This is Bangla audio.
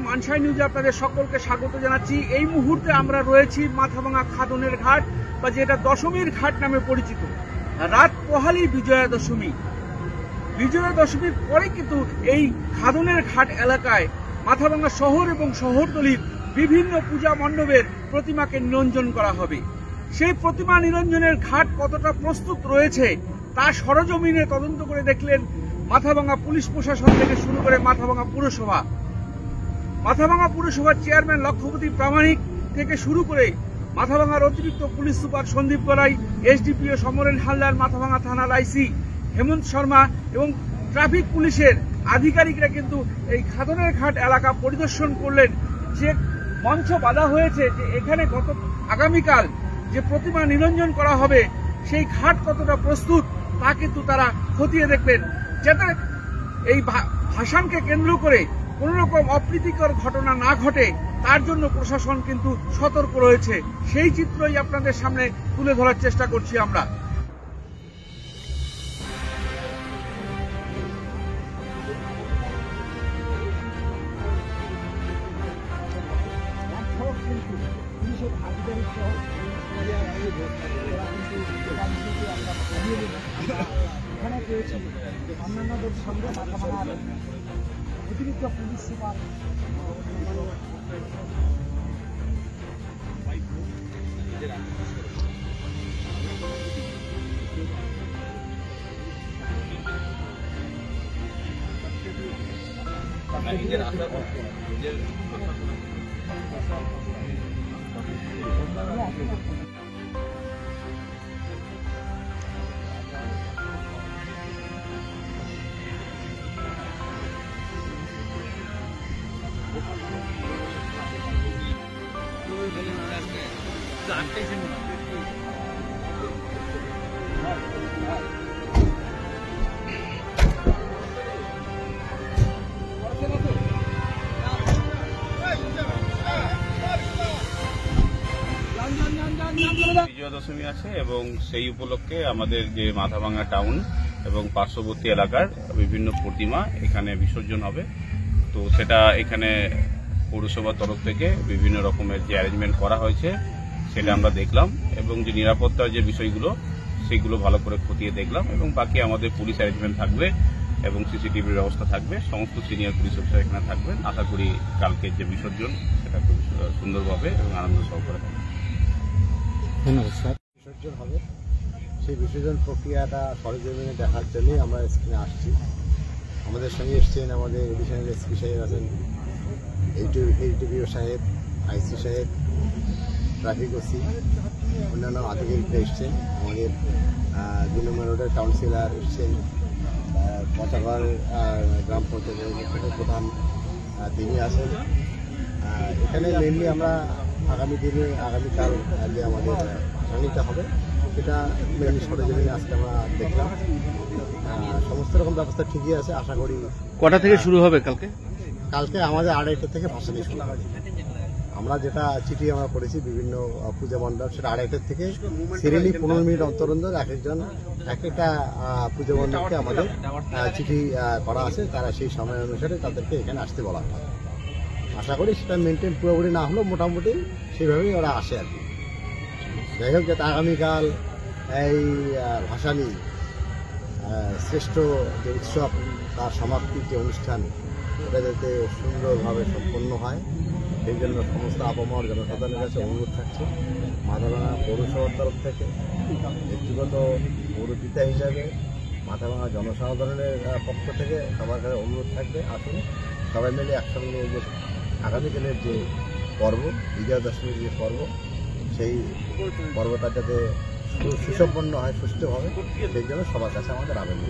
মানসাই নিউজে আপনাদের সকলকে স্বাগত জানাচ্ছি। এই মুহূর্তে আমরা রয়েছি মাথাভাঙা খাদনের ঘাট, বা যেটা দশমীর ঘাট নামে পরিচিত। রাত পোহালি বিজয়া দশমী। বিজয়া দশমীর পরে কিন্তু এই খাদনের ঘাট এলাকায় মাথাভাঙা শহর এবং শহরতলির বিভিন্ন পূজা মণ্ডপের প্রতিমাকে নিরঞ্জন করা হবে। সেই প্রতিমা নিরঞ্জনের ঘাট কতটা প্রস্তুত রয়েছে তা সরজমিনে তদন্ত করে দেখলেন মাথাভাঙা পুলিশ প্রশাসন থেকে শুরু করে মাথাভাঙা পুরসভা। মাথাভাঙা পুরসভার চেয়ারম্যান লক্ষ্যপতি প্রামাণিক থেকে শুরু করে মাথাভাঙার অতিরিক্ত police super Sandip Garai, SDPO Samaren Haldar, Mathabhanga থানার আইসি হেমন্ত শর্মা এবং ট্রাফিক পুলিশের আধিকারিকরা কিন্তু এই খাদনের ঘাট এলাকা পরিদর্শন করলেন। যে মঞ্চ বাঁধা হয়েছে যে এখানে আগামীকাল যে প্রতিমা নিরঞ্জন করা হবে সেই ঘাট কতটা প্রস্তুত তা কিন্তু তারা খতিয়ে দেখলেন, যাতে এই ভাসানকে কেন্দ্র করে কোন রকম অপ্রীতিকর ঘটনা না ঘটে তার জন্য প্রশাসন কিন্তু সতর্ক রয়েছে। সেই চিত্রই আপনাদের সামনে তুলে ধরার চেষ্টা করছি আমরা। এখানে পেয়েছি অন্যান্যদের সঙ্গে মাথাভাঙার অতিরিক্ত পুলিশ সুপার বিজয়া দশমী আছে এবং সেই উপলক্ষে আমাদের যে মাথাভাঙা টাউন এবং পার্শ্ববর্তী এলাকার বিভিন্ন প্রতিমা এখানে বিসর্জন হবে। তো সেটা এখানে পৌরসভার তরফ থেকে বিভিন্ন রকমের যে অ্যারেঞ্জমেন্ট করা হয়েছে সেটা আমরা দেখলাম, এবং যে নিরাপত্তার যে বিষয়গুলো সেগুলো ভালো করে খতিয়ে দেখলাম, এবং বাকি আমাদের পুলিশ অ্যারেঞ্জমেন্ট থাকবে এবং সিসিটিভির ব্যবস্থা থাকবে। সমস্ত সিনিয়র পুলিশ অফিসার এখানে থাকবেন। আশা করি কালকের যে বিসর্জন সেটা খুব সুন্দরভাবে এবং আনন্দ সহকারে হবে। ধন্যবাদ স্যার। বিসর্জন হবে, সেই বিসর্জন প্রক্রিয়াটা সরজমিনে দেখার জন্যই আমরা স্ক্রিনে আসছি। আমাদের সঙ্গে এসছেন আমাদের এডিশনাল এসপি সাহেব আছেন, এইটিপিও সাহেব, আইসি সাহেব, ট্রাফিক ওসি, অন্যান্য আধিকারিকরা এসছেন। আমাদের 2 নম্বর রোডের কাউন্সিলর এসছেন, পচাগড় গ্রাম পঞ্চায়েতের প্রধান তিনি আছেন। এখানে মেনলি আমরা আগামীকাল যে আমাদের ভাসানিটা হবে সেটা মেনলি সরজমিনে আজকে আমরা দেখলাম। সমস্ত রকম ব্যবস্থা ঠিকই আছে। আশা করি কটা থেকে শুরু হবে কালকে? কালকে আমাদের 2:30 থেকে ভাসানি শুরু হবে। আমরা যেটা চিঠি আমরা করেছি বিভিন্ন পূজা মণ্ডপ, সেটা 2:30 থেকে সিরিয়ালি 15 মিনিট অন্তর একটা পূজা মণ্ডপকে আমাদের চিঠি করা আছে। তারা সেই সময় অনুসারে তাদেরকে এখানে আসতে বলা হয়। আশা করি সেটা মেনটেন পুরোপুরি না হলেও মোটামুটি সেইভাবেই ওরা আসে আর কি। যাই হোক, যাতে আগামীকাল এই ভাসানি শ্রেষ্ঠ যে উৎসব তার সমাপ্তির যে অনুষ্ঠান ওটা যাতে সুন্দরভাবে সম্পন্ন হয় সেই জন্য সমস্ত আপামর জনসাধারণের কাছে অনুরোধ থাকছে। মাথাভাঙা পৌরসভার তরফ থেকে ব্যক্তিগত পৌরপিতা হিসাবে মাথাভাঙা জনসাধারণের পক্ষ থেকে সবার কাছে অনুরোধ থাকবে, আসুন সবাই মিলে একসঙ্গে যে আগামীকালের যে পর্ব, বিজয়া দশমীর যে পর্ব, সেই পর্বটা যাতে সুসম্পন্ন হয় সুষ্ঠুভাবে সেই জন্য সবার কাছে আমাদের আবেদন।